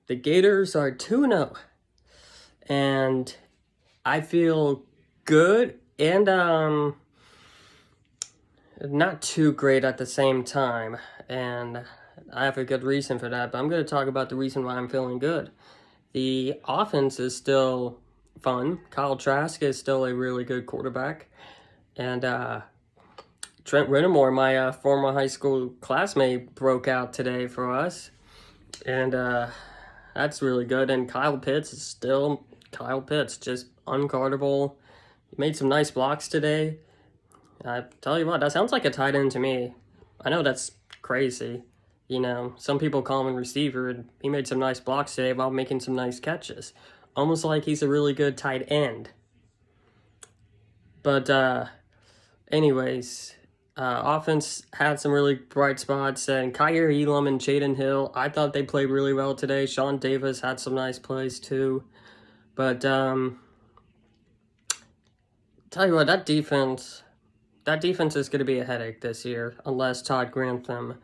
The Gators are 2-0, and I feel good and not too great at the same time. And I have a good reason for that, but I'm going to talk about the reason why I'm feeling good. The offense is still fun. Kyle Trask is still a really good quarterback. And Trent Whittemore, my former high school classmate, broke out today for us. And that's really good. And Kyle Pitts is still Kyle Pitts, just unguardable. He made some nice blocks today. I tell you what, that sounds like a tight end to me. I know that's crazy. You know, some people call him a receiver, and he made some nice blocks today while making some nice catches. Almost like he's a really good tight end. But, anyways, offense had some really bright spots, and Kyer Elam and Jaden Hill, I thought they played really well today. Sean Davis had some nice plays too. But, tell you what, that defense is going to be a headache this year unless Todd Grantham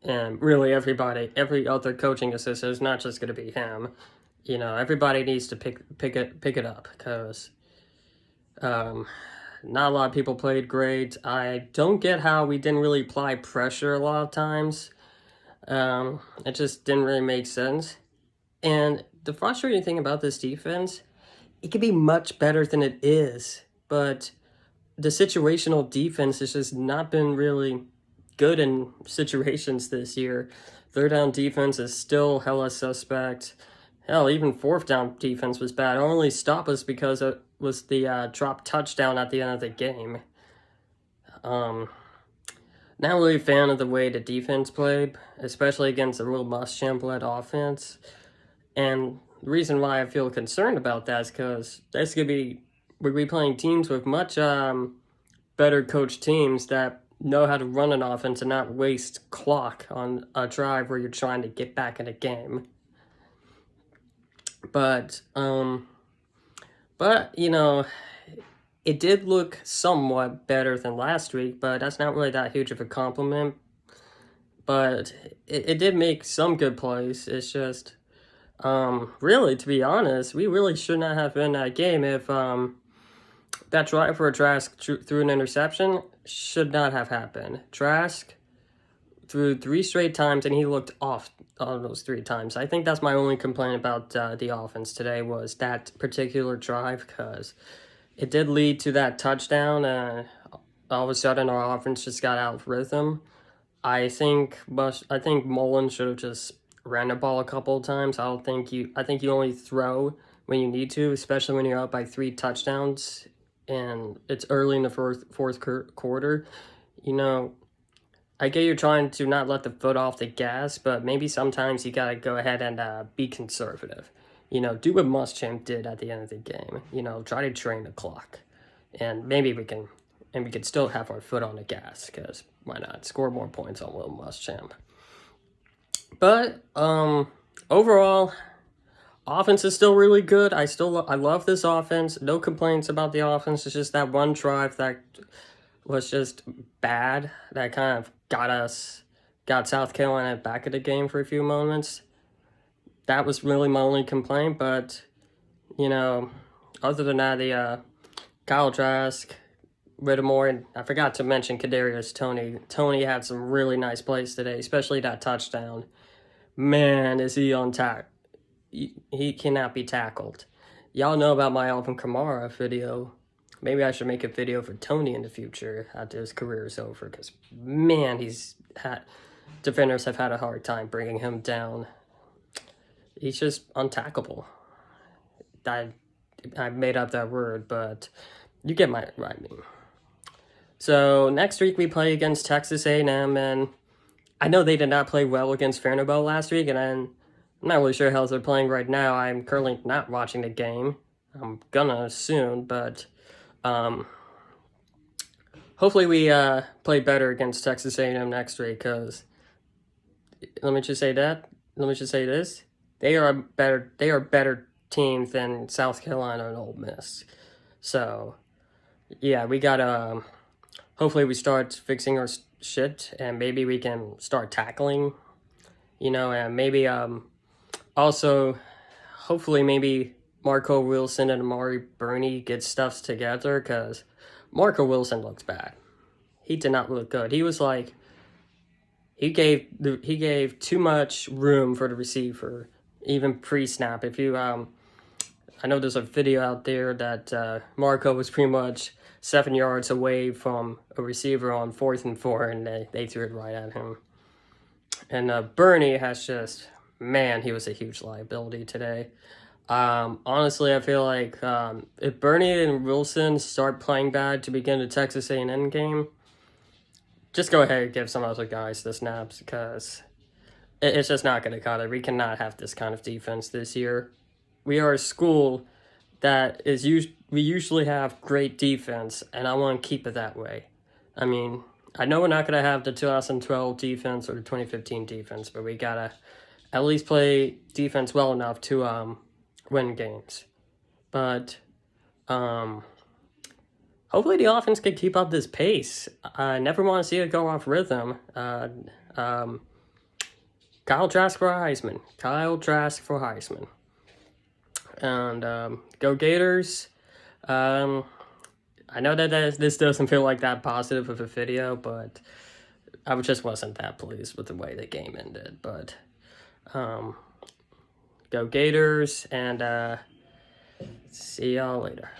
and really everybody, every other coaching assistant is not just going to be him. You know, everybody needs to pick it up because not a lot of people played great. I don't get how we didn't really apply pressure a lot of times. It just didn't really make sense. And the frustrating thing about this defense, it could be much better than it is, but the situational defense has just not been really good in situations this year. Third down defense is still hella suspect. Hell, even fourth down defense was bad. It only stopped us because it was the drop touchdown at the end of the game. Not really a fan of the way the defense played, especially against a real Muschamp-led offense. And the reason why I feel concerned about that is because we're be playing teams with much better coached teams that know how to run an offense and not waste clock on a drive where you're trying to get back in a game. But you know, it did look somewhat better than last week, but that's not really that huge of a compliment. But it did make some good plays. It's just, really, to be honest, we really should not have been in that game if that drive for Trask threw an interception should not have happened. Trask threw 3 straight times, and he looked off on those 3 times. I think that's my only complaint about the offense today was that particular drive, because it did lead to that touchdown. All of a sudden, our offense just got out of rhythm. I think Mullen should have just ran the ball a couple of times. I think you only throw when you need to, especially when you're up by 3 touchdowns and it's early in the fourth quarter. You know, I get you're trying to not let the foot off the gas, but maybe sometimes you gotta go ahead and be conservative. You know, do what Muschamp did at the end of the game. You know, try to train the clock, and maybe we can still have our foot on the gas, because why not score more points on Will Muschamp? But overall, offense is still really good. I love this offense. No complaints about the offense. It's just that one drive that was just bad that kind of got South Carolina back at the game for a few moments. That was really my only complaint, but you know, other than that, the Kyle Trask, Whittemore, and I forgot to mention Kadarius Toney. Toney had some really nice plays today, especially that touchdown. Man, is he on tack. He cannot be tackled. Y'all know about my Alvin Kamara video. Maybe I should make a video for Toney in the future after his career is over, because, man, defenders have had a hard time bringing him down. He's just untackable. I made up that word, but you get what I mean. So next week we play against Texas A&M, and I know they did not play well against Vanderbilt last week, and I'm not really sure how they're playing right now. I'm currently not watching the game. I'm gonna soon, but hopefully we play better against Texas A&M next week, because let me just say this. They are a better team than South Carolina and Ole Miss. So, yeah, we gotta hopefully we start fixing our shit, and maybe we can start tackling, you know, and maybe Also, hopefully maybe Marco Wilson and Amari Burney get stuffs together, because Marco Wilson looks bad. He did not look good. He was like, he gave too much room for the receiver, even pre-snap. If you I know there's a video out there that Marco was pretty much 7 yards away from a receiver on 4th and 4, and they threw it right at him. And Burney has just, man, he was a huge liability today. Honestly, I feel like if Burney and Wilson start playing bad to begin the Texas A&M game, just go ahead and give some other guys the snaps, because it's just not going to cut it. We cannot have this kind of defense this year. We are a school that is we usually have great defense, and I want to keep it that way. I mean, I know we're not going to have the 2012 defense or the 2015 defense, but we got to at least play defense well enough to win games. But hopefully the offense can keep up this pace. I never want to see it go off rhythm. Kyle Trask for Heisman. Kyle Trask for Heisman. And go Gators. I know that this doesn't feel like that positive of a video, but I just wasn't that pleased with the way the game ended. But go Gators, and see y'all later.